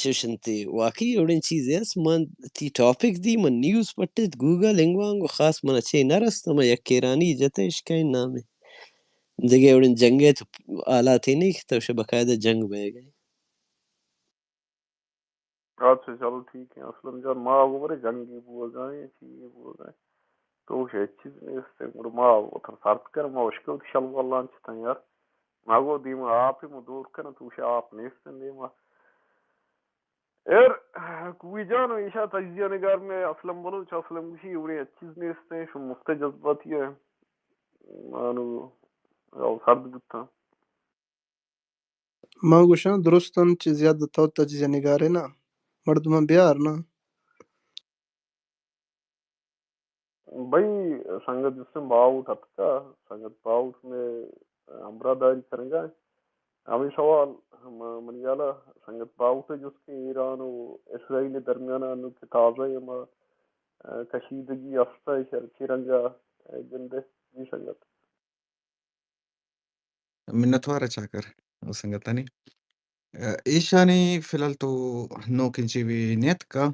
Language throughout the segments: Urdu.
شوشنتي واقعي اورين چیزیست من تی topic دی من نیوز پتت گوگل انگوانگو خاص من چه نرستم یک ایرانی جتش که این نامه دیگه اورین جنگه تو آلاتی نہیں کہ تو باقاعدہ جنگ بہ گئے. اچھا چلو ٹھیک ہے اسلم جان ما وہ جنگی بول جائیں چیز بول جائیں تو وہ چیز نہیں ما اتر فرق کر ما وشکل شل والله انت یار ما گو دی ما آپ ہی مدور کرنا تو آپ نیستن دی ما کوئی جان ایشا تجزیہ نگار میں اسلم بلوچ اسلم گوشی اوری چیز نیستن شو مفت جذباتی ہے مانو او سرد بودتا ما گوشم درستن چې زیاد د تو تجزیه نگاره نه مردم بیار نه بھائی سنگت جس سے باؤٹ ہتکا سنگت باؤٹ میں امراداری کریں گا ہمیں سوال من یالا سنگت باؤٹ ہے جس کے ایران و اسرائیل درمیان انو کے تازہ اما کشیدگی افتا شرچی رنگا جندے جی سنگت minnatwara chakar usangatani ishani filal to no kinchivi netka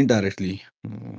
indirectly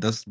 10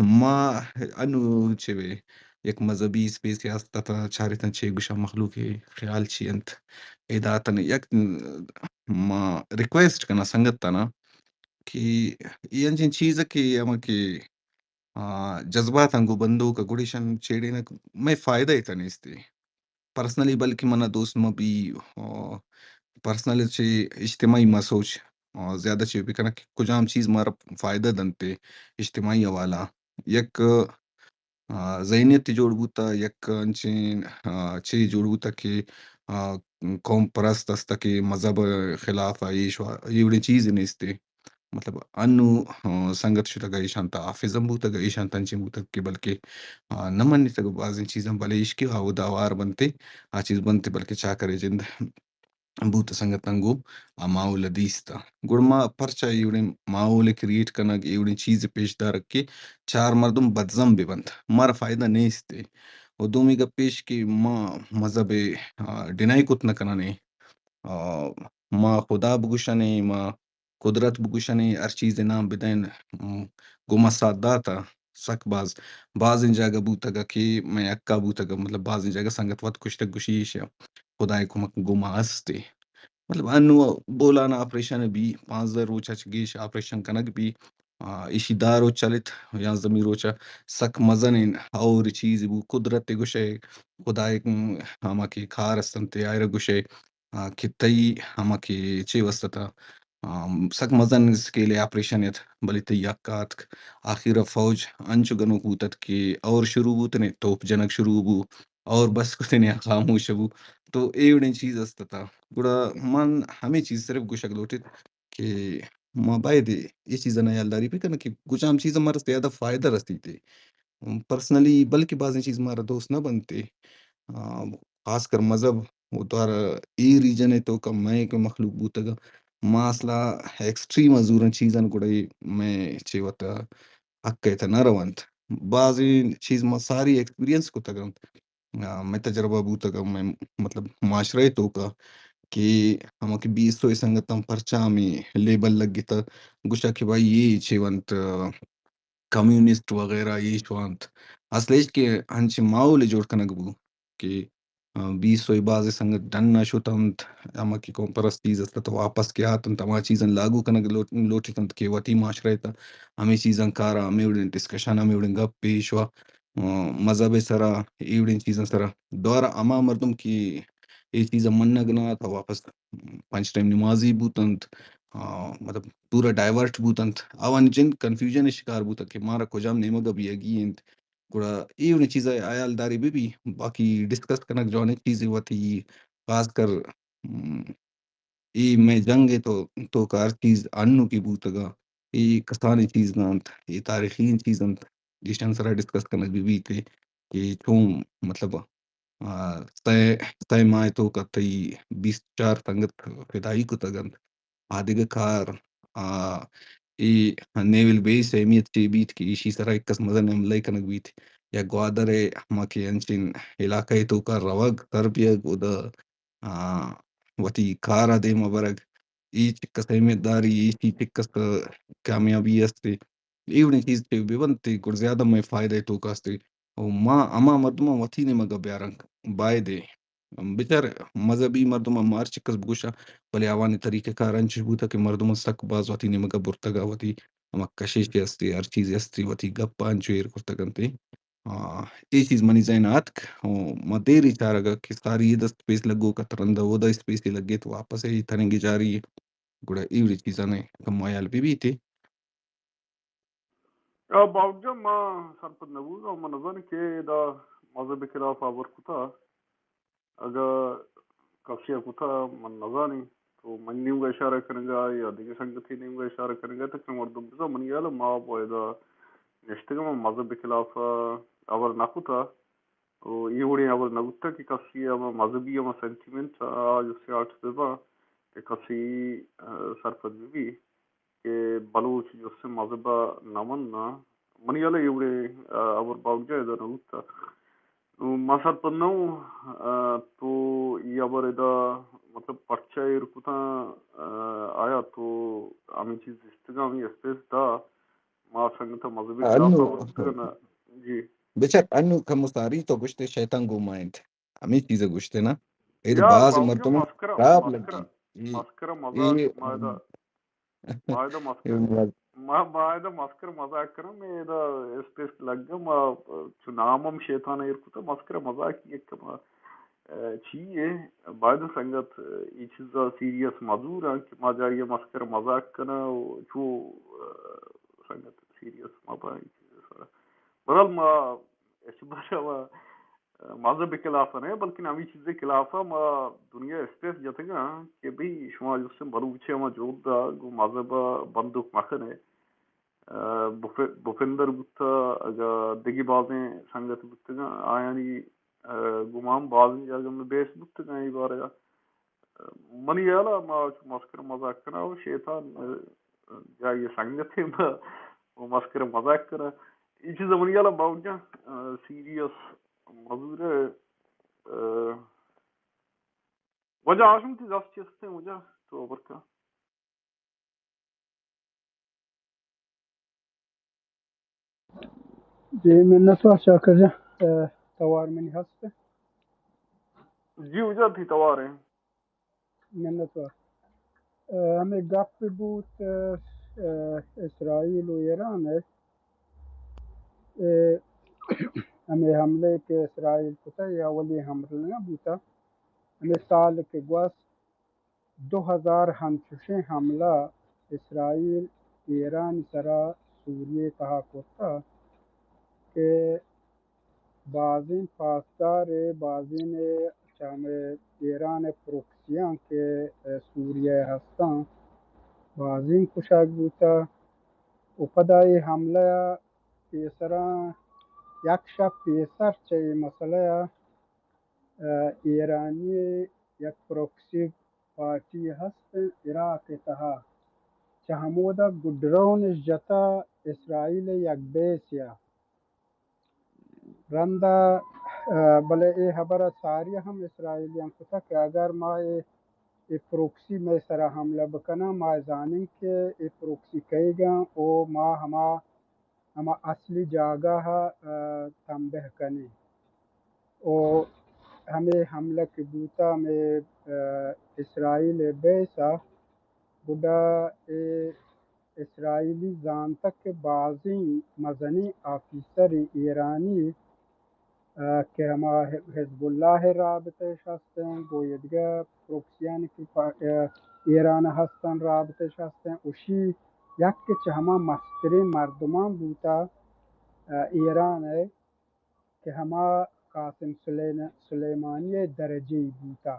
ما انو چوي یک مذهبی سپیس هست تا چاریتن چه گوشا مخلوق خیال چی انت ایداتن یک ما ریکویسٹ کنا سنگت تنا کہ یہ انجین چیز کہ اما کہ جذبات انگو بندو کا گوڑیشن چیڑی نا میں فائدہ ہی تنیستی پرسنلی بلکہ منا دوست ما بھی پرسنلی چے اجتماعی ما سوچ زیادہ چے بھی کنا کہ کجام چیز مارا فائدہ دنتے اجتماعی حوالہ یک ذہنیت تی جوڑ بوتا یک انچین چی جوڑ بوتا کہ قوم پرست استا کہ مذہب خلاف آئیش یہ بڑی چیز نیستے مطلب انو سنگت شتا گا ایشان تا حافظم بوتا گا ایشان تنچین بوتا کہ بلکہ نمانی تا بعض چیزیں بلے عشقی آو داوار بنتے آ چیز بنتے بلکہ چا کرے جند بوتا سنگت انگو ماحول دیستا گڑ ما پرچا ایوڑی ماحول کریٹ کنگ ایوڑی چیز پیش دار کے چار مردم بدزم بھی بند مارا فائدہ نیستے و دومی کا پیش کی ما مذہب ڈینائی کت نہ کنانے ما خدا بگوشنے ما قدرت بگوشنے ہر چیز نام بدین گما ساتھ داتا سک بعض ان جگہ بوتا گا کہ میں اکا بوتا گا مطلب بعض ان جگہ سنگت وقت کچھ تک گوشیش خدای کمک گما ہستے مطلب انو بولانا آپریشن بھی 5,000 روچا گیش آپریشن کنک بھی ایشی دارو چلت یا زمین روچا سک مزن اور چیز بو قدرت گوشے خدای ہما کی کھار استنتے آئر گوشے کہ تئی ہما کی چے وستتا سک مزن اس کے لیے آپریشن یت بلی تی یکات آخر فوج انچو گنو کوتت کہ اور شروع بوتنے توپ جنک شروع بو اور بس کتنے خاموش بو تو ایوڑی چیز استتا گڑا من ہمیں چیز صرف گوشک لوٹت کہ ما باید یہ چیزیں یادداری پہ کرنا کہ کچھ عام چیز ہمارا زیادہ فائدہ رستی تھی پرسنلی بلکہ بعض چیز ہمارا دوست نہ بنتے، خاص کر مذہب وہ تو ای ریجن ہے تو کم میں کہ مخلوق بوتگا ما اصلا ایکسٹریم ازورن چیزن گڑے میں چیوتا حق ہے نہ روانت بعض چیز ما ساری ایکسپیرینس کو تگنت میں تجربہ بوتگا میں مطلب معاشرے تو کا کہ ہم کہ 20 سنگت ہم پرچا میں لیبل لگ گی تا گشا کہ بھائی یہ چیونت کمیونسٹ وغیرہ یہ شوانت اصلیش کہ ہنچ ماحول جوڑ کنک بو کہ 20 باز سنگت ڈن نہ شوتنت اما کی کون پرس چیز است تو واپس کیا تن تما چیزن لاگو کنک لوٹی تنت کہ وتی معاشرے تا ہمیں چیزن کارا ہمیں اڑن ڈسکشن ہمیں اڑن گپ پیشوا مذہب سرا ایوڑن چیزن سرا دورا اما مردم کی یہ چیزیں منگنا تھا واپس 5 ٹائم نمازی بوتنت مطلب پورا ڈائیورٹ بوتنت اون جن کنفیوژن شکار بوتا کہ مارا کجام نیمگا بھی اگینت گڑا ایوڑی چیزیں آیال داری بھی باقی ڈسکس کنک جوانی چیزیں ہوتی خاص کر ای میں جنگ تو کار چیز انو کی بوتگا ای کسانی چیز نانت ای تاریخین چیز انت جشن سرا ڈسکس کنک بھی تھے کہ چون مطلب تے مائے تو کا تی 24 تنگت فدائی کو تگنت آدھگ کار ای نیول بیس اہمیت چی بیت کی ایشی سرا ایک قسم مدن عملے کنک بیت یا گوادر ہما کے انچین علاقہ تو کا روگ تربیگ او دا وتی کارا دے مبرگ ای چکس اہمیت داری ای چکس کامیابی استے ایوڑی چیز تے بیونتے گر زیادہ میں فائدہ تو کاستے او ما اما مردمہ وتی نے مگا بیارنگ بائے دے بچار مذہبی مردمہ مار چکس بگوشا بلے آوانی طریقہ کار انچ بوتا کہ مردمہ سک باز وتی نے مگا برتگا وتی اما کشش استے ہر چیز استے وتی گپا انچو ایر کرتگنتے یہ چیز منی ذہنات ما دیری چارگا کہ ساری یہ دست پیس لگو کا ترندہ وہ دا اس پیس لگے تو واپس ہی تننگی جاری گڑا ایوڑی چیزانے کم آیال بھی تھی باوجہ ما سرپت نبوغا ما نظر کہ دا مذہب خلاف آور کتا اگر کفشیا کتا من نظانی تو من نیو کا اشارہ کریں گا یا دیگر سنگتی نیو کا اشارہ کریں گا تک مردم بزا من یالا ما بویدہ نشتگا ما مذہب خلاف آور نکتا یہ وڑی آور نگتا کہ کسی اما مذہبی اما سینٹیمنٹ جس سے آٹھ دیبا کہ کسی سرپت بھی کہ بلوچ جس سے مذہبہ نمن من یالا یہ وڑی آور باوجہ ادھا نگتا مسار پنو تو یہ ابر ادا مطلب پرچہ ارکتا آیا تو ہمیں چیز استگا ہمیں اسپیس دا ما سنگتا مذہبی خلاف انو آور کتا نا جی بچار انو کمستاری تو گشتے شیطان گو مائنت ہمیں چیزیں گشتے نا اید یار باز باوجہ مردم مسکرہ خراب مسکرہ لگی مسکرہ مذاق یہ مائدہ مسکرہ مائدہ مسکرہ مذاق کرنا میں دا اسپیس لگ گا ما چنامم شیطان ارکتا مسکرہ مذاق یہ کما چیئے بعد سنگت یہ چیزا سیریس مزور ہے کہ ما جائیے مسکر مذاق کرنا چو سنگت سیریس مبا برحال ما اشباشا مذہب خلاف نہیں بلکہ ہمیں چیزیں خلاف ما دنیا اسپیس جاتے گا کہ بھئی شما جس سے بلوچے ما جوڑ دا گو مذہب بندوق مخن ہے بفندر بتا اگر دگی بازیں سنگت بتا گا آیانی گمام بازن جاگا میں بیس بتا گا یہ بارے گا منی یالا ما مسکر مذاق کرنا وہ شیطان جائیے سنگت ہے وہ مسکر مذاق کرنا یہ چیز منی یالا باوجہ سیریس مضور ہے وجہ آشم تھی دست چیزتے ہیں وجہ تو برکا جی منت واسا کر توار منی ہستے جی وجہ تھی توار ہیں منت وار ہمیں گپ بوت اسرائیل و ایران ہے ہمیں حملے کے اسرائیل کتا یا اولی حملے نہ بوتا ہمیں سال کے گوس 2000 ہمچوشیں حملہ اسرائیل ایران سرا سوریے کہا کرتا کہ بعضین پاسدار بعضین چام ایران پروکسیاں کے سوریہ ہستان بعضین کشاک بوتا و پدائی حملہ تیسرا یک شب پیسر چه مسئله ایرانی یک پروکسی پارتی هست عراق تها که همودا گودرونش جتا اسرائیل یک بیسیا رنده بله ای خبر ساری هم اسرائیلیان کتا که اگر ما ای پروکسی میں سرا حمله بکنه ما زانیم که ای پروکسی کهیگا و ما ہما اصلی جاگہ تنبہ کنی و ہمیں حملہ کی بوتا میں اسرائیل بیسا بڑا اسرائیلی زان تک کے بعضی مزنی آفیسر ایرانی کہ ہما حزب اللہ رابطش هستن گویدگا پروکسیان کی ایران هستن رابطش هستن اوشی یک که چه هما مستری مردمان بوتا ایران ہے کہ ہما قاسم سلیمانی درجی بوتا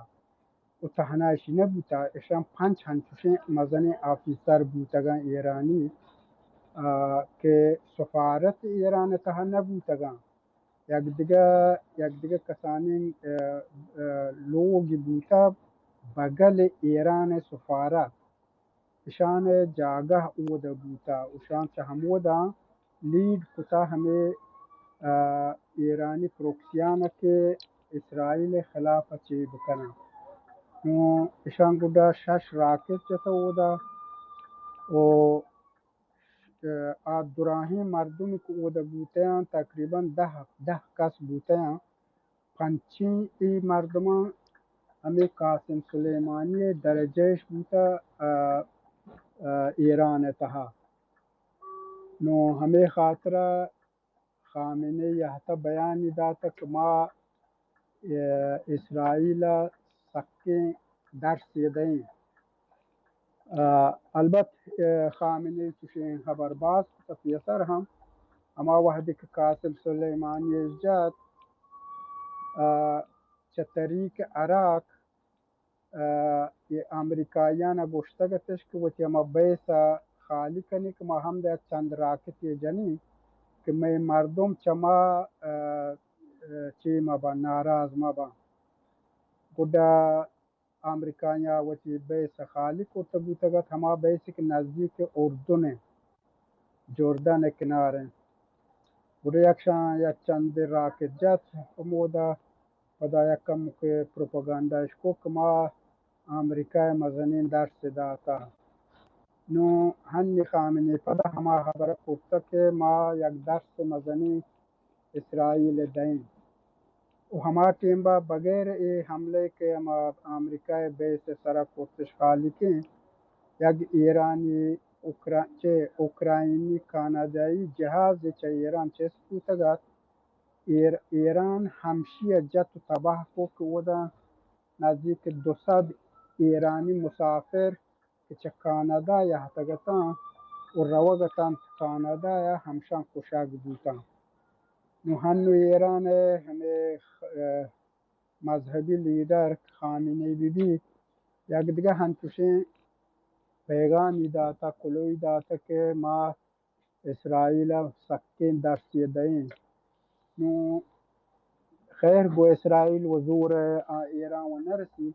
و تهناش نبوتا اشان 5 هنچوشن مزنی آفیسر بوتگان ایرانی که سفارت ایران تها نبوتگان یک دیگه کسانی لوگی بوتا بغل ایران سفارت اشان جاگه اوده بوتا اشان چه همودا لید کتا ہمیں ایرانی پروکسیانا کے اسرائیل خلاف چی بکنا نو اشان گودا 6 راکٹ چتا اودا و دراہی مردم کو اودا بوتے ہیں تقریباً 10 کس بوتے ہیں پنچی ای مردمان ہمیں قاسم سلیمانی درجیش بوتا ایران تہا نو ہمیں خاطرہ خامنه یه حتی بیانی داتا که ما اسرائیل سکین درس دهیم البته خامنه توشین خبر باز پیسر هم اما وحدی که قاسم سلیمانی جات چه طریق عراق امریکایان گوشتگتش که وتی اما بیسا خالی کنی که ما هم ده چند راکتی جنی که می مردم چما چی مبا ناراض مبا گودا امریکایان وتی بیس خالی کرتا بوتگت ہما بیسی که نزدیک اردن جردن کنارن گودا یک چند راکت جت مودا پدا یکم که پروپاگانداش کو که ما امریکای مزنین درس داتا نو هنی خامنی پدا ہما خبر کرتا که ما یک درس مزنی اسرائیل دیں و ہما ٹیم با بغیر ای حملے کے ہما امریکای بیس سرا کرتش خالی کے یک ایرانی اوکراینی کانادایی جهاز چه ایران چه سپوتگات ایران همشی جت تباه کو که ودا نزدیک 200 ایرانی مسافر که چه کانادا یا حتگتان و روگتان کانادا یا همشان کشاگ بوتان نو هنو ایران ہمیں مذہبی لیڈر خامنه‌ای بی یک دیگه هنچوشین پیغامی داتا کلوی داتا که ما اسرائیل سکین درسی دهیم نو خیر گو اسرائیل و زور ایران و نرسی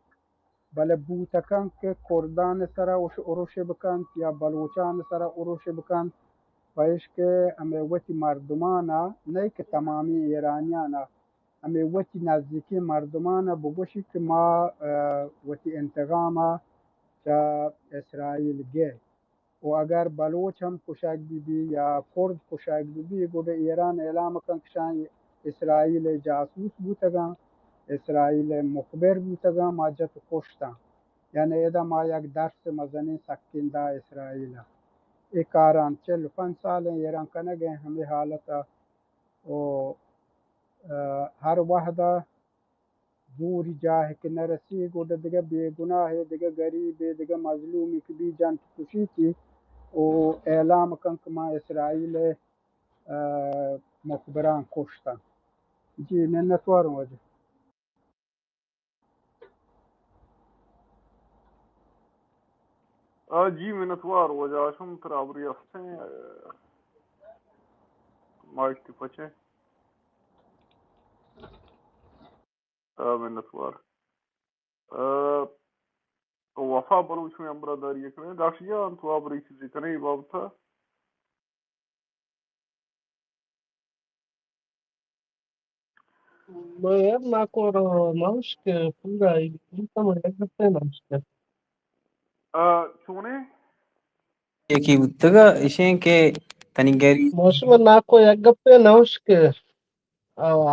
بله بوتکن که کردان سرا اروش بکن یا بلوچان سرا اروش بکن بایش که ہمیں وتی مردمانا نہیں که تمامی ایرانیانا ہمیں وتی نزدیکی مردمانا بگوشی که ما وتی انتقاما چا اسرائیل گے و اگر بلوچ هم کشک بی یا کرد کشک بی گوڑے ایران اعلام کن کشان اسرائیل جاسوس بوتگان اسرائیل مخبر بوتگان ما جت کشتا یعنی ادا ما یک درس مزنی سکین دا اسرائیل ایک کاران 45 سال ایران کنے گئے ہمیں حالتا و ہر وحدہ زوری جاہ کے نرسی گوڑا دیگه بے گناہ دیگه غریب دیگه مظلومی که بی جان کشی تھی و اعلام کن که ما اسرائیل مخبران کشتا جی منتوارم وجه جی منتوار وجاشم ترابری هستن مایک تی پچه منتوار وفا بلوچ میں امبراداری کریں ڈاکٹر جان تو آپ رہی چیزیں کریں یہ باب تھا నాకు మౌస్కి ఫుల్గా ఇంత ఎగ్గతే మౌస్కి چونے Eki uttaga ishenke tanigari mouse నాకు ఎగ్గతే నౌష్కి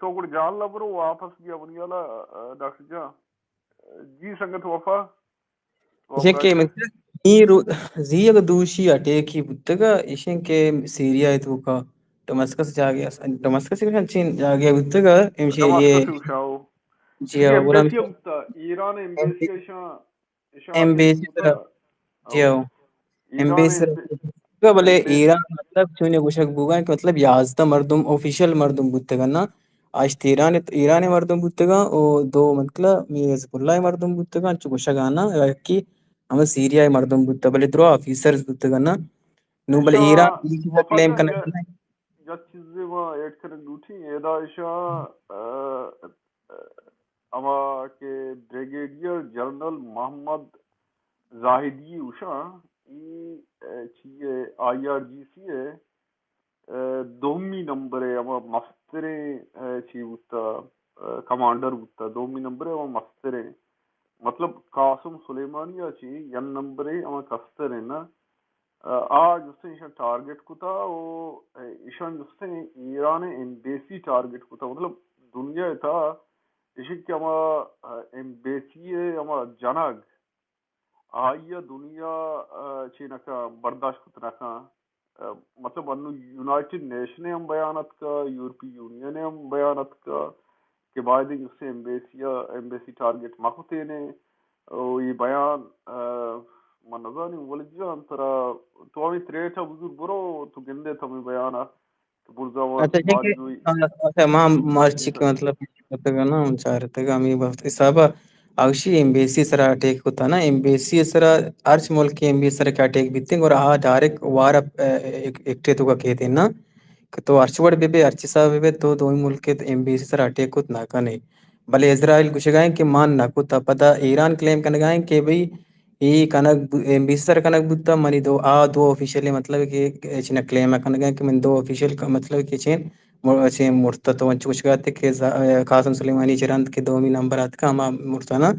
تو کچھ جان لبرو واپس گیا بنی والا ڈاکٹر جان جی سنگت وفا تو آپ ishenke راجے mesela niru ziyaga dushi ateki uttaga ishenke Syria ituka Damascus jagaya Damascus kan chin jagaya uttaga emshi ye دماسکس وشاو jiya یہ uram ایمبیسی بتا ایران ایمبیسی اشان اٹیک embassy بتا sara او jiya Iran embassy ka bale embassy Iran matlab chune gushak buga ki matlab 11 mardum official mardum buttaga na آج ایران مردم بودتگا و دو مطلب می حزبالله مردم بودتگا چو گوشگانا یکی اما سیریای مردم بودتا بلی درو آفیسرز بودتگا نا نو بلی ایران اشان یہ چیزا وفا کلیم جان کرنا ہے یا چیزیں وہاں ایڈ کریں دوٹھی ایدا اشان اما کے بریگیڈیئر جنرل محمد زاہدی اشان ای چیئے آئی آر جی سی ہے دومی نمبر ہے اما مسترے چی بودتا کمانڈر بودتا دومی نمبر ہے اما مسترے مطلب قاسم سلیمانیہ چی ین نمبر ہے اما کستر ہے نا آج اس سے ایشان ٹارگٹ کو تھا وہ ایشان اس سے ایران ایمبیسی ٹارگٹ کو تھا مطلب دنیا تھا ایشان کہ اما ایمبیسی ہے اما جنگ آئیہ دنیا چینکا برداشت کو تنکا مطلب انو یونائٹڈ نیشن ہم بیانت کا یورپی یونین ہم بیانت کا کہ بعد اس سے ایمبیسی ٹارگٹ مختے نے یہ بیان منظانی ولجان ترا تو ہمیں تریٹا بزرگ برو تو گندے تھا میں بیانا تو برزاوت اچھا یہ کہ بارجوئی اچھا ماں جی مارچی کے سنگت مطلب بودتگا نا ہم چاہ رہتے گا ہمیں بہت حسابہ اگشی ایمبیسی سرا اٹیک ہوتا نا ایمبیسی سرا ارچ ملک کی ایمبیسی سرا کا اٹیک بیتیں اور آ ڈائریکٹ وارا ایکٹے تو کا کہتے ہیں نا تو ارچوڑ بے ارچی صاحب بے تو دو ملک کے ایمبیسی سرا اٹیک ہوت نہ کنے بلے اسرائیل کچھ گائیں کہ مان نہ کو تا پتہ ایران کلیم کرنے گائیں کہ بھئی یہ کنک ایمبیسی سرا کنک بوتا منی دو آفیشیلی مطلب کہ چنہ کلیم کرنے گائیں کہ من دو آفیشیل کا مطلب کہ چین مرتد تو ونچ کچھ گاتے کہ قاسم سلیمانی چرند کے دومی نمبرات کا ہما مرتانا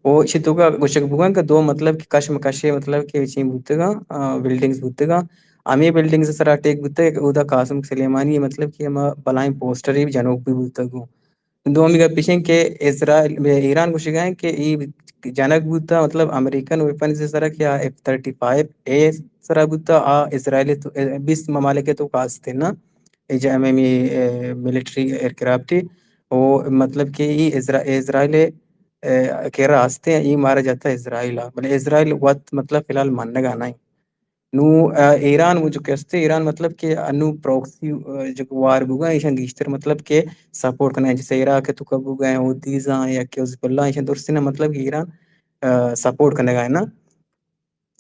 وہ اسی تو کا گوشک بگان کا دو مطلب کہ کشم کشے مطلب کہ چین بوتے گا بلڈنگز بوتے گا امی بلڈنگز سر اٹیک بوتے کہ اودا قاسم سلیمانی مطلب کہ ہما بلائیں پوسٹر ہی جنوب بھی بوتا گو دومی کا پیچھیں کہ اسرائیل ایران کو شگائیں کہ یہ جنک بوتا مطلب امریکن ویپن سے سرا کیا F-35 اے سرا بوتا اسرائیل 20 ممالک تو کاستے نا ملٹری ایئرکرافٹ وہ مطلب کہ یہ اسرائیل کے راستے ہیں یہ مارا جاتا ہے اسرائیل بلے اسرائیل وقت مطلب فی الحال ماننے گا نہیں نو ایران وہ جو کہتے ایران مطلب کہ انو پروکسی جو وار بگا ایشان گیشتر مطلب کہ سپورٹ کرنا ہے جیسے عراق تو کبو گئے حوثیزاں یا کہ حزب اللہ ایشان درستی نا مطلب کہ ایران سپورٹ کرنے گا ہے نا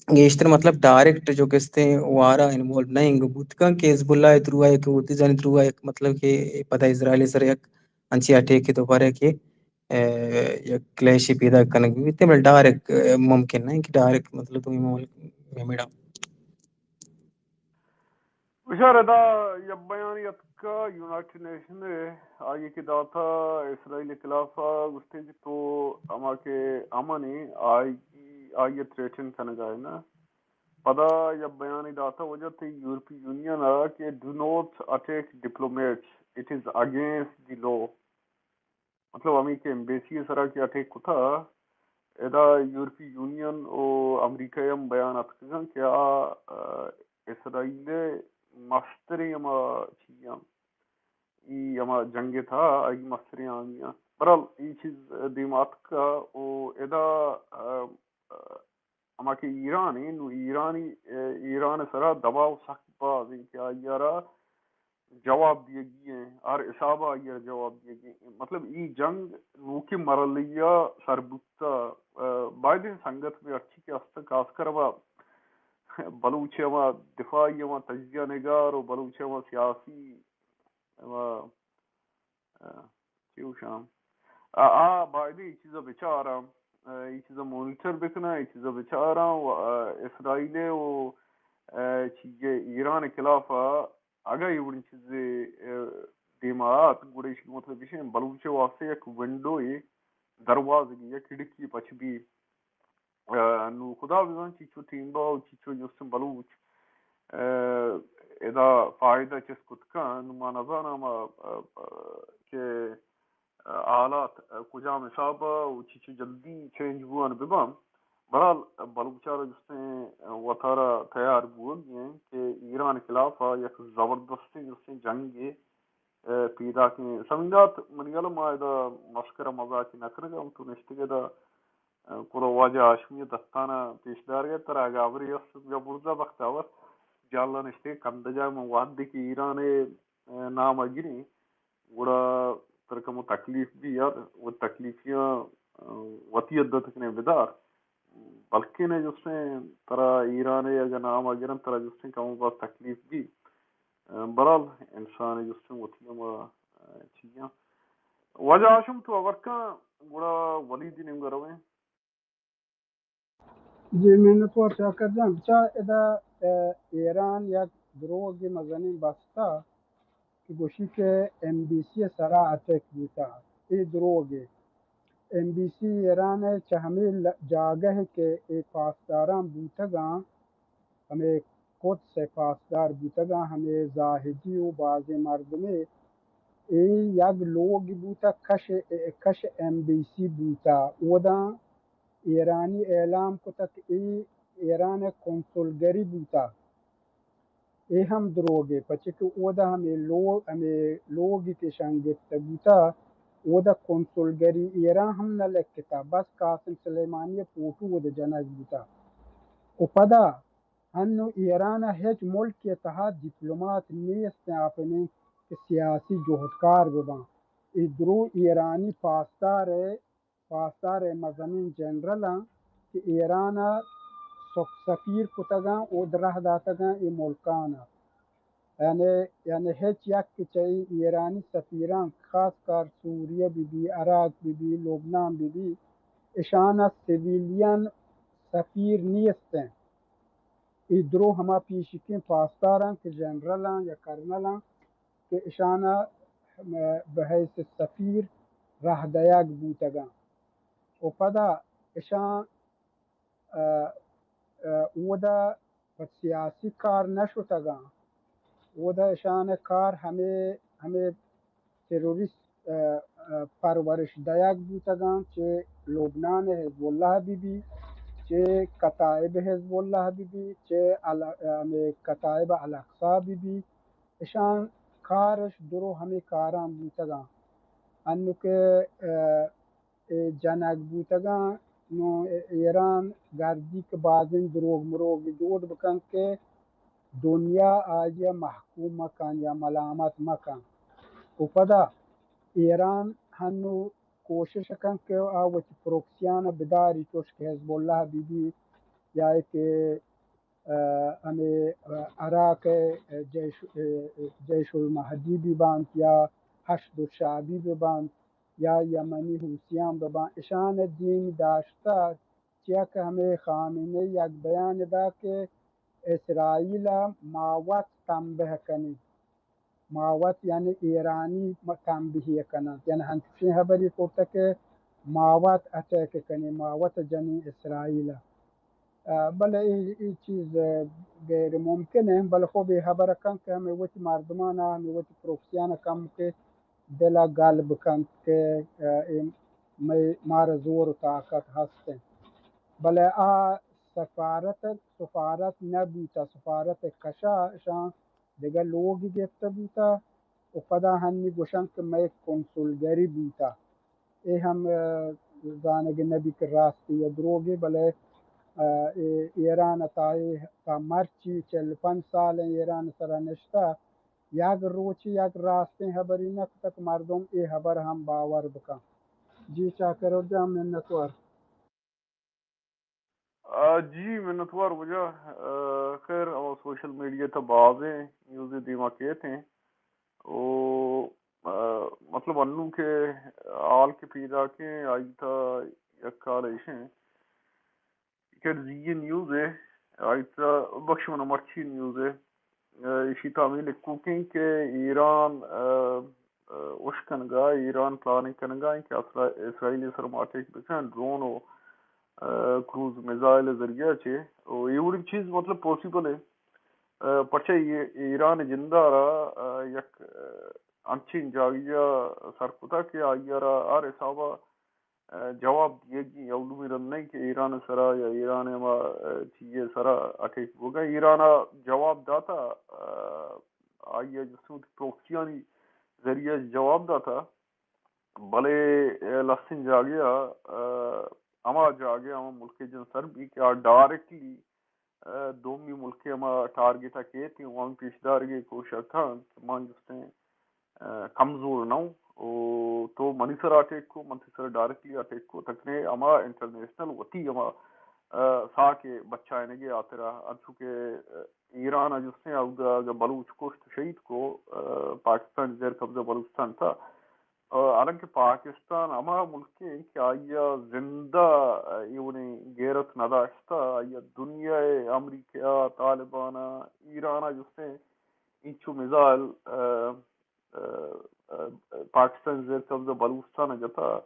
گیشتر مطلب ڈائریکٹ جو کہتے ہیں وارا انوالو نہیں بوت کا کہ حزب اللہ تھرو ہے کہ حوثیزاں تھرو ہے مطلب کہ پتہ اسرائیل سر ایک انچی اٹیک کے دوبارہ کہ کلیشی پیدا کرنے کی تے ڈائریکٹ ممکن نہیں کہ ڈائریکٹ مطلب تو ملک میڈا بشار دا یہ بیانیت کا یونائٹڈ نیشن آئیے کی داتا اسرائیل خلافہ گستے جی تو اما کے امانی آئیے تریٹن کنگا ہے نا پدا یہ بیانی داتا وجہ تھی یورپی یونین کہ do not attack diplomats it is against the law مطلب امی کے ایمبیسی سرا کی اٹیک کو تھا ادا یورپی یونین او امریکہ ہم بیانات کن کیا اسرائیل مستری اما چیاں ای اما جنگ تھا ای مستری آنگیاں برحال ای چیز دیمات کا او ادا اما کے ایرانی نو ایران سرا دباؤ سخت باز ان کیا یارا جواب دیے گئے ہیں اور اصابہ یہ جواب دیے گئے ہیں مطلب ای جنگ نوکی مرلیہ سربتا باید سنگت میں اچھی کے ہستا خاص کروا بلوچ اما دفاعی اما تجزیہ نگار و بلوچ اما سیاسی اما و شام بعد این چیزا بچارم این چیزا مونیتور بکنه این چیزا بچارم و اسرائیل و چیزی ایران خلافه اگر این چیزی دیمات گوڑیش کی مطلب یہ بلوچ واسطے ایک ونڈوی دروازے یا کھڑکی پچ بھی نو خدا بزن چیچو تیمبا و چیچو جسم بلوچ اذا فائدہ چس کتکان ما نظانا ما کہ حالات کجا مشابہ و چیچو جلدی چینج بوان ببام برحال بلوچارا جس نے وطارا تیار بول گئے کہ ایران خلاف یک زبردستی جس نے جنگ پیدا کی سمجھات منگل مائدہ مسکرہ مزاکی نکرگا ہم تو نشتگے دا کورا واجہ آشمی دستانا پیشدار گئے تر آگابری است یا برزا بختاور جاللہ نشتگے کندجا من وحدی کی ایران نام اگری گوڑا ترکمو تکلیف بھی یار وہ تکلیفیاں وطی عدد کنے بدار بلکہ نے جس نے ترا ایران اگر نام اگرن ترا جس نے کمو باز تکلیف بھی برال انسان جس نے وطی ما چیزاں واجہ آشم تو اورکا گوڑا ولیدی نمگا رویں جی محنت وار شاکر جان بچا ادا ایران یک دروغ مزنی بستا کہ گوشی کے ایم بی سی سرا اٹیک بوتا یہ دروغ ایم بی سی ایران ہے چاہ ہمیں جاگہ ہے کہ ایک پاسداران بوتگاں ہمیں خود سے پاسدار بوتگاں ہمیں زاہدی و باز مردمے ای یک لوگ بوتا کش ایم بی سی بوتا اودا ایرانی اعلام کو تک ایران کنسولگری بوتا ای ہم دروگے پچھے کہ اودا ہمیں لوگ کے شنگفت بوتا اودا کنسولگری ایران ہم نہ لکھتا بس قاسم سلیمانی فوٹو اودا جنگ بوتا او پدا ہنو ایران ہیچ ملک کے تحت ڈپلومات نیست ہیں اپنے سیاسی جہدکار بباں ای درو ایرانی پاسدار مزمین جنرل ہیں کہ ایران سفیر کتگاں او درہ داتگاں ای ملکانا یعنی ہیچ یک کی چاہی ایرانی سفیران خاص کر سوریہ بھی عراق بھی لبنان بھی اشانہ سیویلین سفیر نیست ہیں ای درو ہما پیشکیں پاسداراں کہ جنرلاں یا کرنلاں کہ اشانہ بحیث سفیر رہ دیگ بوتگاں و پدا اشان اودا سیاسی کار نشتگاں اودا اشان کار ہمیں تیروریسٹ پرورش دیگ بوتگاں چے لبنان حزب اللہ بھی چے کتائب حزب اللہ بھی چے کتائب الاقصی بھی اشان کارش درو ہمیں کاراں بوتگاں انو کہ جنگ بوتگاں نو ایران گردی کے بازن دروگ مروگ جوڑ بکن کے دنیا آجیا محکوم مکان یا ملامت مکان و پدا ایران ہنو کوشش کن کہ آوچ پروکسیان بداری توش کہ حزب اللہ بھی یا کہ ہمیں عراق جیش المہدی بھی بانت یا حشد الشعبی بھی بانت یا یمنی حوثیان ببان اشان دین داشتا چیا کہ ہمیں خامنہ یک بیان دا کہ اسرائیل ماوت تنبہ کنی ماوت یعنی ایرانی تنبیہ کنا یعنی ہنچین خبری کرتا کہ ماوت اٹیک کنی ماوت جنی اسرائیل بلے ای چیز غیر ممکن ہے بل خوب یہ خبر کن کہ ہمیں وچ مردمانا ہمیں وچ پروکسیانا کم کے دلا غالب کن کے مار زور و طاقت ہستے بلے سفارت نہ بوتا سفارت کشا شان دیگر لوگ گفتا بوتا و پدا ہنی گوشن کہ میں کنسولگری بوتا اے ہم زانگ نبی کے راستی یا دروگی بلے ایران تا مرچی 45 سال ایران سرا نشتا یک روچی یک راستے خبری نہ تک مردم اے خبر ہم باور بکن جی چاکر جام منتوار جی منتوار وجہ خیر اور سوشل میڈیا تا بازیں نیوز دیما کہتے ہیں او مطلب انو کے آل کے پیدا کے آئی تھا یک کال ایشیں کہ زی نیوز ہے آئی تھا بخش من مرچی نیوز ہے اسی تعمیل کوکنگ کے ایران اشکنگا ایران پلاننگ کنگا کہ اسرائیلی سرماٹک بکن ڈرون و کروز میزائل ذریعہ چھے یہ وڑی چیز مطلب پوسیبل ہے پچھے ایران جندہ را یک انچین جاگیا سرکتا کہ آئیہ را آر حسابہ جواب دیے گی اولوی رن نہیں کہ ایران سرا یا ایران ما چیئے سرا اٹیک ہوگا ایران جواب داتا آئیے جسوں پروکسیانی ذریعہ جواب داتا بلے لسن جاگیا اما جاگیا اما ملک جن سر بھی کیا ڈائریکٹلی دومی ملک اما ٹارگیٹا کے تھی وہاں پیشدار گئے کوشش تھا کہ مان جستے کمزور نہ تو منی سر اٹیک کو منی سر ڈائریکٹلی اٹیک کو تکنے اما انٹرنیشنل وتی اما سا کے بچہ آنے گے آتے رہا چونکہ ایران جس نے اگر بلوچ کشت شہید کو پاکستان زیر قبضہ بلوچستان تھا حالانکہ پاکستان اما ملک کے کیا یہ زندہ یہ غیرت نداشتہ یہ دنیا امریکہ طالبان ایران جس نے انچو میزائل پاکستان زیر قبضہ بلوچستان جتا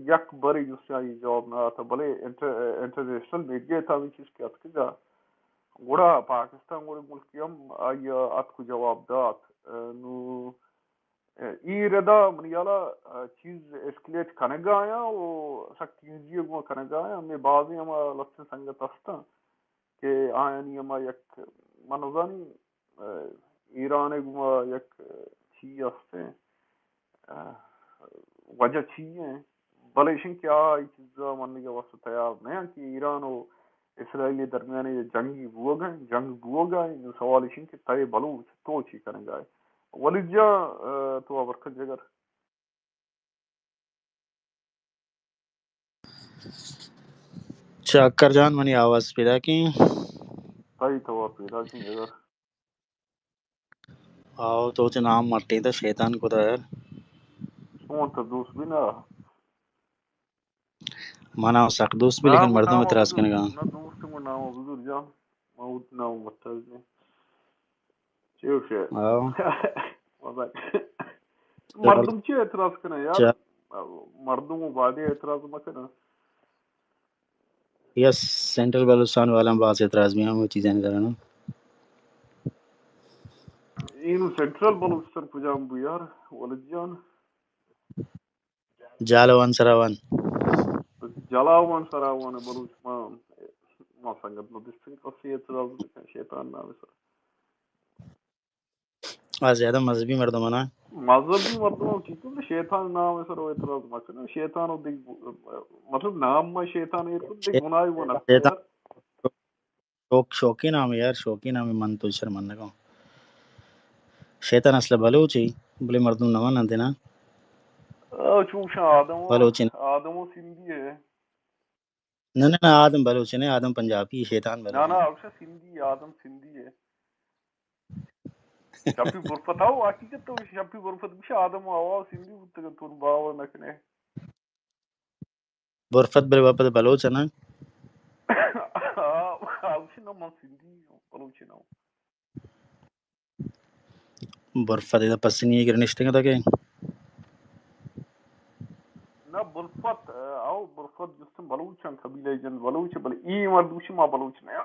یک بری جس سے آئی جواب نہ آتا بلے انٹرنیشنل میڈیا تھا بھی چیز کی اتک جا گوڑا پاکستان گوڑے ملکی ہم آئی ات کو جواب دات نو ای ردا منیالا چیز اسکلیٹ کنگا آیا وہ سکتی ہنجی گو کنگا آیا ہمیں بعضی ہما لفظ سنگت استا کہ آئینی ہما یک منوزانی ایران گو یک چی استے وجہ چی ہیں بلیشن کیا ای چیزا مننے کے واسطہ تیار نہیں کہ ایران و اسرائیلی درمیان یہ جنگی بوگ ہیں جنگ بوگ ہیں جو سوال اشن کہ تائے بلوچ تو چی کریں گا ولید جا تو ابرکت جگر چاکر جان منی آواز پیدا کی تائی تو پیدا کی جگر آو تو چے نام مٹی تا شیطان کو دا یار سون تا دوست بھی نہ مانا سخت دوست بھی لیکن نام مردوں نام اعتراض کرنے بزرگ گا نہ دوست کو نام بزرگ جا موت نام متعز نے چیو شے آو مردم چی اعتراض کرنا یار مردم و بعدی اعتراض مکنا یس سینٹرل بلوچستان والا بعض اعتراض بھی ہیں وہ چیزیں نہیں کرنا اینو سینٹرل بلوچستان کجام بو یار ولد جان جالوان سراوان جلاوان سراوان بلوچ ما سنگت نو دستن کسی اعتراض بکن شیطان نام سر زیادہ مذہبی مردم نا مذہبی مردم کی تو شیطان نام سر وہ اعتراض مکنا شیطان و دیکھ مطلب نام میں شیطان ایرکن دیکھ گناہ وہ نفس یار شوقی نام ہے یار شوقی نام ہے من تو شرمن لگا شیطان اصل بلوچی بلے مردم نہ مان دینا چوشا بلوچی آدم و سندھی ہے نہ آدم بلوچی نہیں آدم پنجابی شیطان بلوچی نا اوشا سندھی آدم سندھی ہے شپی برفت آو حقیقت تو شپی برفت بش آدم آوا سندھی بودتا تون باوا نکنے برفت بلے واپس بلوچ ہے نا اوشا نا من سندھی بلوچی نا برفت ہے پسنی ہے کہ رنشتے کا کہ نا برفت او برفت جستم بلوچان قبیلہ جن بلوچ بل ای مردوش ما بلوچ نیا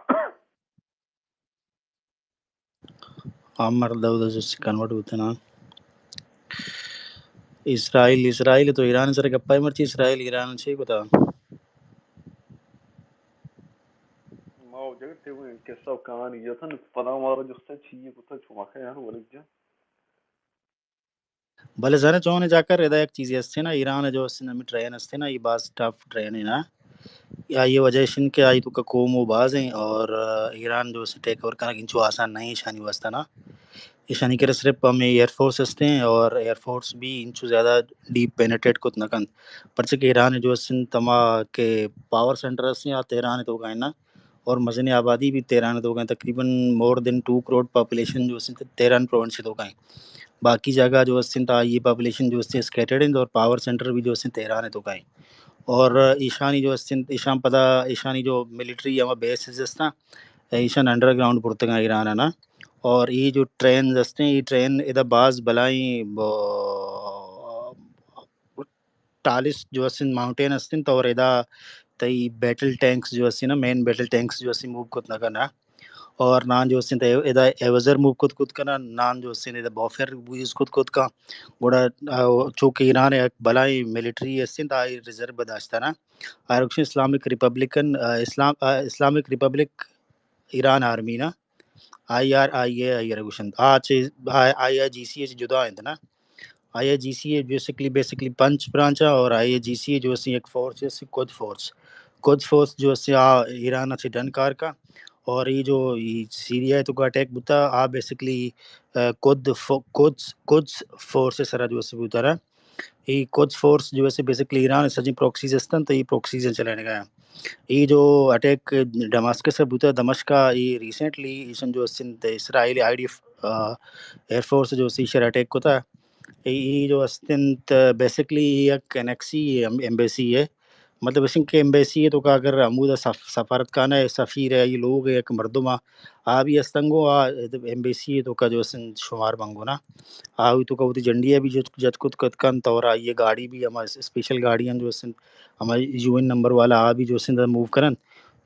مرد جو کنورٹ ہوتے نا اسرائیل تو ایران سره گپای مرچی اسرائیل ایران چی کوتا ما جگتے ہوئے قصہ کہانی یہ تھا پتا ہمارا جستا چیئے کتا چمکا یار ولد جا بله زنه چون جا کر ردا ایک چیزی هسته نا ایران جو سنمی ٹرین هسته نا یہ باز ٹاف ٹرین ہے نا یا یہ وجہ شن کے آئی تو کا قوم و باز ہیں اور ایران جو سے ٹیک اوور کرنا انچو آسان نہیں شانی واسطہ نا شانی کے صرف ہمیں ایئر فورس ہستے ہیں اور ایئر فورس بھی انچو زیادہ ڈیپ پینیٹریٹ کو نکن پرچہ کہ ایران جو سن تما کے پاور سینٹر ہستے ہیں تیران تو گئے نا اور مزنی آبادی بھی تیران تو گئے تقریباً مور دن 2 کروڑ پاپولیشن جو سن تیران پروونس سے تو گئے باقی جگہ جو ہے تا یہ پاپولیشن جو ہے اسکیٹرڈ ہیں، اور پاور سینٹر بھی جو ہے تہران ہے تو کا ہے. اور ایشانی جو ہے ایشان پتہ ایشانی جو ملٹری یا بیسز ہستا ایشان انڈر گراؤنڈ پورتگا ایران ہے نا. اور یہ جو ٹرینز ہستے ہیں، یہ ٹرین ادھر بعض بلائیں ٹالس جو ہے ماؤنٹین ہستیں تو اور ادھر تی بیٹل ٹینکس جو ہے نا مین بیٹل ٹینکس جو ہے موو کت نہ کرنا. اور نان جو ہے ادھر ایوزر موو کت کرنا، نان جو ہے ادھر بافر یوز کت کا گوڑا چونکہ ایران ایک بلائی ملٹری ہے تا ریزرو بداشتا نا. آرکشن Islamic Republican Islamic Republic Iran army نا IRIA رگوشن IRGC جدا ہیں نا. IRGC بیسکلی پنچ برانچ ہے، اور IRGC جو ہے ایک فورس ہے قدس فورس جو ہے ایران سے ڈن کار کا. اور یہ جو سیریا ہے تو کا اٹیک بتا آ بیسکلی قدس فورس سرا جو ہے بتا رہا. یہ قدس فورس جو ہے بیسکلی ایران سجی پروکسیز ہستن تو یہ پروکسیز چلانے گیا. یہ جو اٹیک ڈماسکس سے بوتا دمشق کا، یہ ریسنٹلی ایشن جو اسرائیلی IDF ایئر فورس جو سیشر اٹیک ہوتا ہے. یہ جو استنت بیسکلی ایک انیکسی ایمبیسی ہے، مطلب اس کے ایمبیسی ہے تو کہ اگر عمودہ سفارت خانہ ہے، سفیر ہے، یہ لوگ ایک مردمہ بھی استنگو ایمبیسی ہے تو کا جو شمار بنگو نا آوی تو کہ جنڈیا بھی جت کت کن تو یہ گاڑی بھی ہمارے اسپیشل گاڑیاں جو ہمارے UN نمبر والا بھی جو موو کرن.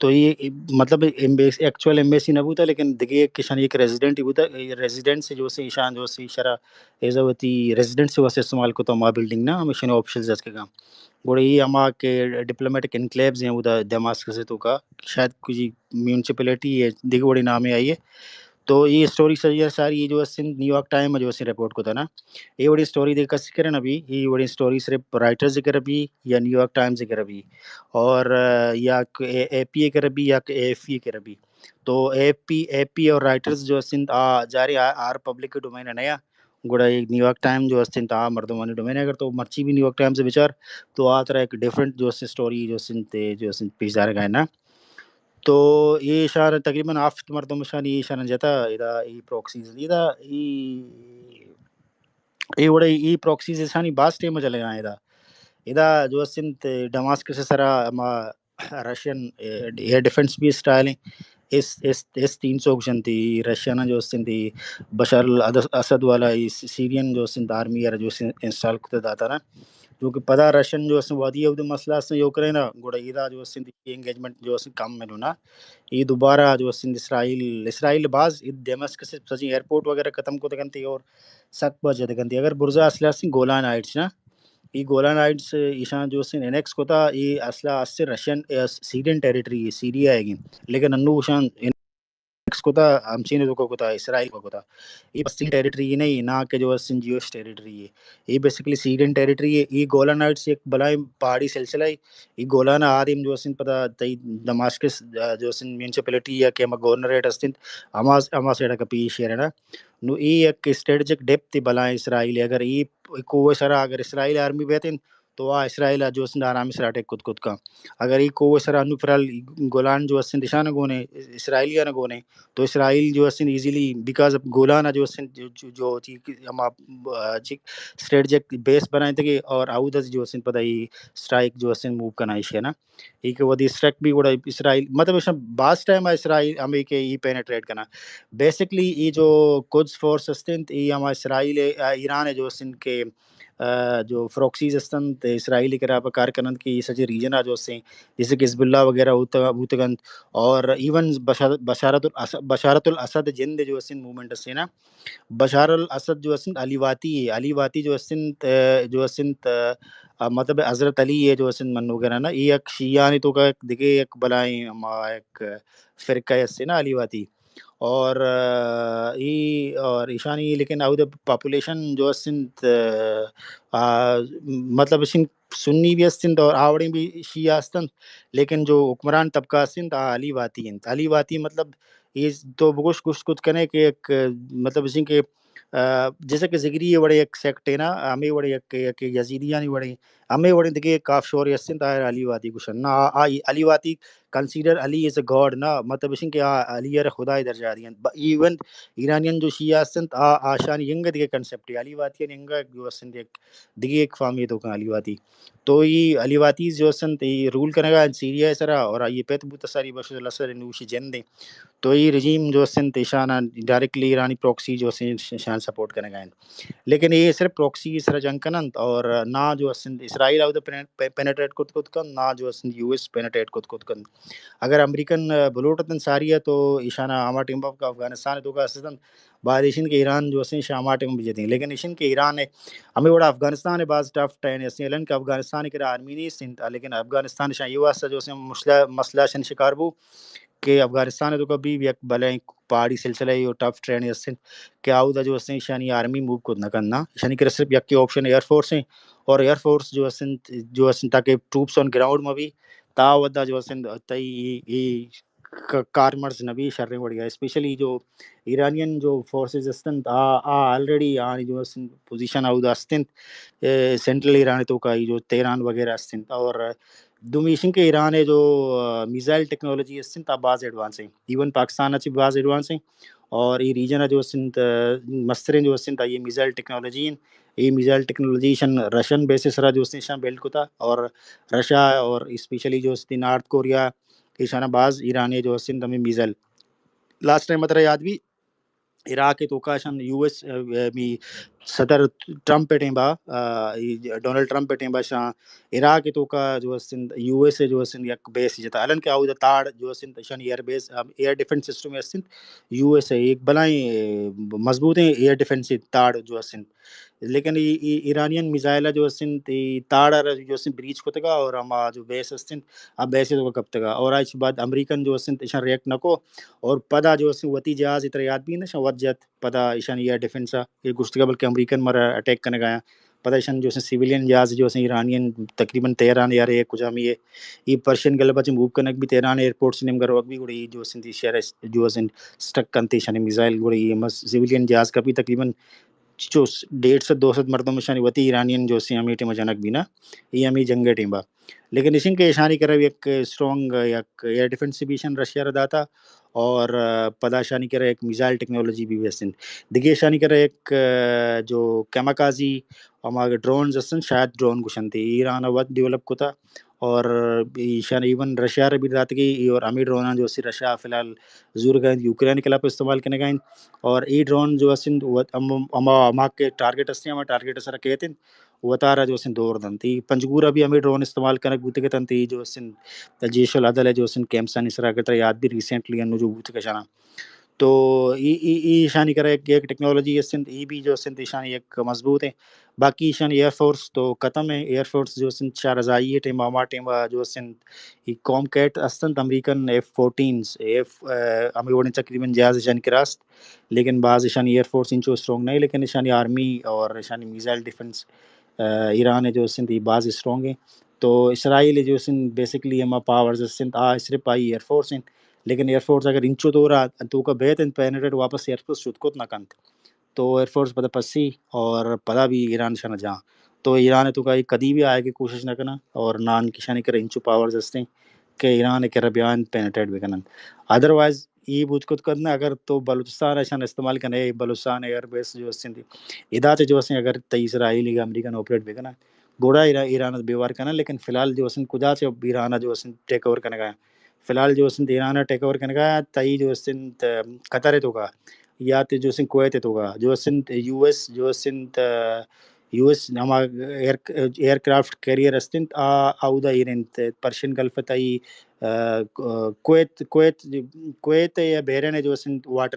تو یہ مطلب ایکچوئل ایمبیسی نہ ہوتا، لیکن دیکھیے کشان ایک ریزیڈنٹ ہی ہوتا. ریزیڈنٹ سے جو سے ایشان جو سے شرح ایزاوتی ریزیڈنٹ سے واسے استعمال کو تو ہما بلڈنگ نا مشین آفیشلز اس کے کام گوڑے یہ ہما کے ڈپلومیٹک انکلیوز ہیں ادھر دماسکس سے تو کا شاید کچھ میونسپلٹی ہے دیکھ بڑی نام آئی ہے. تو یہ اسٹوری ساری یہ جو ہے نیو یارک ٹائم میں جو ہے رپورٹ کو تھا نا. یہ بڑی اسٹوری دیکھ کر کریں ابھی یہ بڑی اسٹوری صرف رائٹر ذکر ابھی یا نیو یارک ٹائم ذکر ابھی اور یا APA کر ابھی یا AFE کر ابھی. تو AP اور رائٹرز جو ہے جاری آر پبلک ڈومین ہے نیا گوڑا ایک نیو یارک ٹائم جو ہے مردمانی ڈومین ہے. اگر تو مرچی بھی نیو یارک ٹائم سے بچار تو طرح ایک ڈیفرنٹ جو ہے اسٹوری جو پیش دار گئے نا. تو یہ اشارہ تقریباً آفت مردم اشان یہ اشارہ جاتا ادا ای پروکسیز ادا ای وڑے ای پروکسیز اشانی باس ٹیم چلے گا ادا جو ڈماسکس سے سرا رشین ایئر ڈیفنس بھی اسٹائل ہیں اس 300 کشن تھی رشیا جو تھی بشار الاسد والا سیرین جو آرمی جو انسٹال کرتے داتا نا کیونکہ پدا رشین جو وادی مسئلہ سے یوکرین گوڑا ایدا جو انگیجمنٹ جو کم ملو نا یہ دوبارہ جو اسرائیل بعض دمشق سے سجی ایئرپورٹ وغیرہ ختم کو تکنتی اور سک بجے تکنتی اگر برزا اسلحہ سے گولان ہائٹس نا یہ گولان ہائٹس ایشان جو انیکس کو تھا یہ اسلحہ سے رشین سیرین ٹیریٹری سیریا ہے گی لیکن انو شان کو تھا ہم چین کو تھا اسرائیل کو تھا یہ پسٹنگ ٹیریٹری یہ نہیں نہ کہ جو جیوش ٹیریٹری ہے یہ بیسکلی سیرین ٹیریٹری ہے. یہ گولان ہائٹس ایک بلائیں پہاڑی سلسلہ ہے. یہ گولان آدم جو پتہ تی دماسکس جو میونسپلٹی یا کہ گورنریٹ استن اما سیڈا کا پی شیئر ہے نا نو یہ ایک اسٹریٹجک ڈیپتھ بلائیں اسرائیل اگر یہ کو سرا اگر اسرائیل آرمی بہتن تو اسرائیل جو آرام سے اٹیک کت کا اگر یہ کو سرا انو فرال گولان جو دشان گونے اسرائیلیاں گونے تو اسرائیل جو ایزیلی بیکاز آف گولان جو اسٹریٹجک بیس بنائے تھے اور آؤدس جو پتہ یہ اسٹرائک جو موو کرنا ہے نا یہ کہ وہ اسٹرائک بھی بڑا اسرائیل مطلب بعض ٹائم اسرائیل ہمیں کہ یہ پینیٹریٹ کرنا بیسکلی یہ جو قدس فورس ہستن یہ ہمارا اسرائیل ایران ہے جو کے جو فروکسیز ہستن اسرائیلی کرا کار کرن کی سچے ریجن جو جیسے کہ حزب اللہ وغیرہ ہوتگن اور ایون بشارت الاسد جند جو موومنٹ سے نا بشار الاسد جو علی واتی جو مطلب حضرت علی ہے جو من وغیرہ نا یہ ایک شیعہ تو کا دیکھے ایک بلائیں ایک فرقہ ہے نا علی واتی اور یہ اور ایشانی لیکن پاپولیشن جو مطلب سنی بھی ہستن اور آوڑی بھی شیعہ ہستن لیکن جو حکمران طبقہ ہستن علی واتی ہیں علی واتی مطلب یہ تو بگوش کچھ کنے کہ ایک مطلب اسی کے جیسا کہ زگری وڑے ایک سیکٹ ہے نا ہمیں وڑے ایک یزیدیانی وڑے ہمیں وڑے دگے کاف شور یسن تاہر علی واتی کشن نا علی واتی کنسیڈر علی از اے گاڈ نا مطلب اسن کہ علی ار خدا درجہ دیاں ایون ایرانین جو شیعہ ہستن آشان ینگ دگے کنسپٹ علی واتی ینگ جو ہستن دگے ایک فامی تو علی واتی تو یہ علی واتی جو ہستن یہ رول کرنے گا سیریا سرا اور یہ پیت بوت ساری بشر اللہ سر نوشی جن دیں تو یہ رجیم جو ہستن تیشانہ ڈائریکٹلی ایرانی پروکسی جو ہستن شان سپورٹ کرنے گئے لیکن یہ صرف پروکسی سر جنگ کنند اور نہ جو ہستن اسرائیل آو پینیٹریٹ کت کن نہ جو ہستن یو ایس پینیٹریٹ کت کن اگر امریکن بلوٹتن ساری ہے تو ایشانہ آما ٹیم کا افغانستان تو کا ہستن بعد ایشن کے ایران جو ہستن شاما ٹیم بھی جتیں لیکن ایشن کے ایران ہے ہمیں بڑا افغانستان ہے بعض ٹف ٹائن ہستن لن کہ افغانستان کے آرمی نہیں ہستن لیکن افغانستان شاہ یہ واسطہ جو ہستن مسئلہ شن شکار بو کہ افغانستان تو کبھی بھی ایک بلائیں پہاڑی سلسلہ اور ٹف ٹرین ہستن کہ آؤدا جو ہستن شانی آرمی موو کو نہ کرنا شانی کہ صرف یک کے آپشن ایئر فورس ہیں اور ایئر فورس جو ہستن تاکہ ٹروپس آن گراؤنڈ میں بھی تا ودا جو ہستن تئی کارمرز نبی شرنے بڑھ گیا اسپیشلی جو ایرانین جو فورسز ہستن آلریڈی آنی جو ہستن پوزیشن آؤدا ہستن سینٹرل ایران تو کا جو تیران وغیرہ ہستن اور دومیشن کے ایران ہے جو میزائل ٹیکنالوجی ہستن تا بعض ایڈوانس ہیں ایون پاکستان اچھی بعض ایڈوانس ہیں اور یہ ریجن جو ہستن مسترین جو ہستن تا یہ میزائل ٹیکنالوجی ہیں یہ میزائل ٹیکنالوجی شن رشین بیسس را جو ہستن شان بیلٹ کو تھا اور رشیا اور اسپیشلی جو ہستن نارتھ کوریا ایشانہ بعض ایرانی جو ہستن تمہیں میزائل لاسٹ ٹائم مطلب یاد بھی عراق تو کاشن یو ایس صدر ٹرمپ پہ ٹیم با ڈونلڈ ٹرمپ پہ ٹیم با شاہ عراق تو کا جو ہستن یو ایس اے جو ہستن یک بیس جتا الان کیا ہوتا تاڑ جو ہستن شان air base air defence system ہستن یو ایس اے ایک بلائیں مضبوط ہیں ایئر ڈیفنس تاڑ جو ہستن لیکن ایرانین میزائل جو ہستن تاڑ جو ہستن بریچ کو تگا اور ہما جو بیس ہستن اب بیسے تو کب تگا اور آج بعد امریکن جو ہستن شان ریئیکٹ نکو اور پدا جو ہستن وتی جہاز اتر یاد بھی نا شان ود جت پدا ایشان ایئر ڈیفنسا یہ گشتگا بلکہ امریکن مرا اٹیک کرنے گیا پتہ ایشان جو سیویلین جہاز جو ایرانین تقریباً تہران یار ایک کجا میں یہ پرشین گلبہ چ موو کنک بھی تہران ایئرپورٹ سے نمگر وقت بھی گڑی جو سندھی شہر جو سٹک کنتے شان میزائل گڑی سیویلین جہاز کا بھی تقریباً 150-200 مردوں میں شانی وتی ایرانین جو سی ہمیں ٹیم جنک بھی نا یہ ہمیں جنگ ٹیم با لیکن اسن کے شانی کرو ایک اسٹرانگ یک ایئر ڈیفنس بھی شان رشیا ردا تھا اور پدا شانی کرے ایک میزائل ٹیکنالوجی بھی ہستن دگے شانی کرے ایک جو کیماکازی ہمارے ڈرونز ہستن شاید ڈرون گشن تھی ایران ود ڈیولپ کو تھا اور شان ایون رشیا بھی رات گئی اور امی ڈرون جو رشیا فی الحال زور گئے یوکرین کے علاقے استعمال کرنے گئے اور ای ڈرون جو ہستن اما کے ٹارگیٹ ہستن ہما ٹارگیٹ سر کہتے ہیں وہ تارا جو ہستن دور دن تی پنجگورا بھی ہمیں ڈرون استعمال کرنے بوتے کے تن تی جو ہستن جیش العدل ہے جو ہستن کیمپسان اسرا کرتا یاد بھی ریسنٹلی انو جو بوتے کے شانا تو ای شانی کرے ایک ٹیکنالوجی ہستن ای بھی جو ہستن شانی ایک مضبوط ہے باقی شان ایئر فورس تو ختم ہے ایئر فورس جو ہستن چار رضائی ٹیم آما ٹیم جو ہستن قوم کیٹ ہستن امریکن F-14 ہمیں وڑنے تقریباً جہاز شان کراست لیکن بعض شان ایئر فورس انچو اسٹرانگ نہیں لیکن شانی آرمی اور شانی میزائل ڈیفنس ایران ہے جو ہستن تی بعض اسٹرانگ ہیں تو اسرائیل جو ہستن بیسکلی ہما پاورز ہستن صرف آئی ایئر فورس ہیں لیکن ایئر فورس اگر انچو تو رہا تو کا بیت پینیٹڈ واپس ایئر فورس شد کت نہ کنت تو ایئر فورس پتہ پسی اور پتہ بھی ایران شان جہاں تو ایران تو کا کدی بھی آئے کی کوشش نہ کرنا اور نان کی شانی کرے انچو پاورز ہستیں کہ ایران کے ربیان پینیٹیڈ بھی کنن ادروائز یہ بوجھ کت کرنا اگر تو بلوچستان شان استعمال کرنے بلوچستان ایئر بیس جو ہستیں ادا سے جو ہستیں اگر تی اسرائیل کا امریکن آپریٹ بھی کرنا گوڑا ایران بیوار کرنا لیکن فی الحال جو ہستن کجا سے ایران جو ہستن ٹیک اوور کرنے گیا فی الحال جو ہستن ایران ٹیک اوور کرنے گیا تی جو ہستن قطر تو کا یا جو ہستن کویت تو کا جو ہستن یو ایس جو ہستن یو ایس ہما year craft career ہستن آؤدا ایرن Persian golf تئی کویت یا بحرین جو ہستن واٹر